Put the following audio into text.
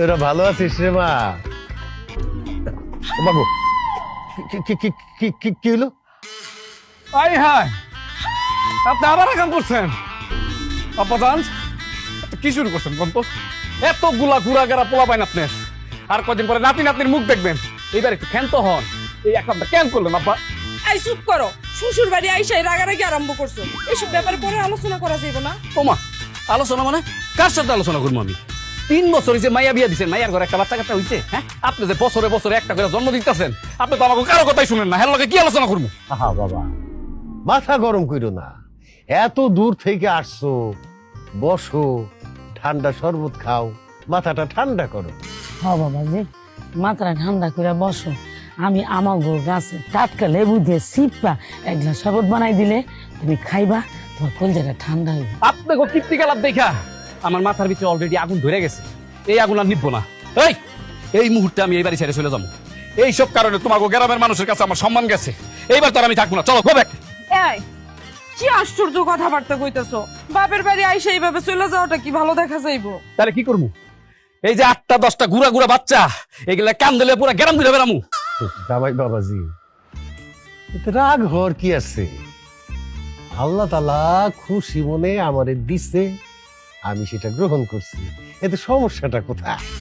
তোরা ভালো আছিস রে মা? ও বাবু, কি হলো? আই হাই, আপনি আবার কাম করছেন? আপাদান কি শুরু করছেন কোন তো? এতগুলা ঘুরাঘেরা পোলা পাইন আপনি। আর কদিন পরে নাতি নাতনির মুখ দেখবেন। এইবার একটু ক্ষান্ত হন। এই এক কামটা কেন করলেন আব্বা? এই চুপ করো, শ্বশুর বাড়ি আইসাই রাগারাগি আরম্ভ করছো। এসব ব্যাপারে পরে আলোচনা করা যাইব না? ওমা, আলোচনা মানে কার সাথে আলোচনা করবো আমি? 3 বছর হয়েছে মাইয়া বিয়া দিচ্ছেন, মাইয়ার ঘরে একটা বাচ্চা কাচ্চা হয়েছে। হ্যাঁ, আপনি যে বছরে বছরে একটা করে জন্ম দিতেছেন, আপনি তো আমাকে কারো কথাই শুনেন না। হ্যাঁ, লোকে কি আলোচনা করবো? আহা বাবা, মাথা গরম কইরো না। এত দূর থেকে আসছো, বসো, ঠান্ডা শরবত খাও, মাথাটা ঠান্ডা করো। হ বাবাজি, মাথাটা ঠান্ডা করে বসো। আমি আমাগো গাছে টাটকা লেবু দিয়ে সিপা এক গ্লাস শরবত বানাই দিলে তুমি খাইবা, তোমার কলজাটা ঠান্ডা হইবে। আপনাকে কীর্তি কালাপ দেখা আমার মাথার ভিতরে অলরেডি আগুন ধরে গেছে। এই আগুন আর নিবো না। এই মুহূর্তে আমি এই বাড়ি ছেড়ে চলে যাবো। এইসব কারণে তোমাকে গ্রামের মানুষের কাছে আমার সম্মান গেছে। এইবার তার আমি থাকবো না। চলো, গো ব্যাক। এই কি আশ্চর্য কথাবার্তা কইতেছো? বাপের বাড়ি আইসা এইভাবে চলে যাওয়াটা কি ভালো দেখা যাইবো? তাহলে কি করবো? এই যে 8টা 10টা গুড়া গুড়া বাচ্চা, এগুলা কান দিলে পুরো গ্রাম ধরে বেড়ামু। জামাই বাবাজি, এতে রাগ হওয়ার কি আছে? আল্লাহ তাআলা খুশি মনে আমারে দিছে, আমি সেটা গ্রহণ করছি। এতে সমস্যাটা কোথায়?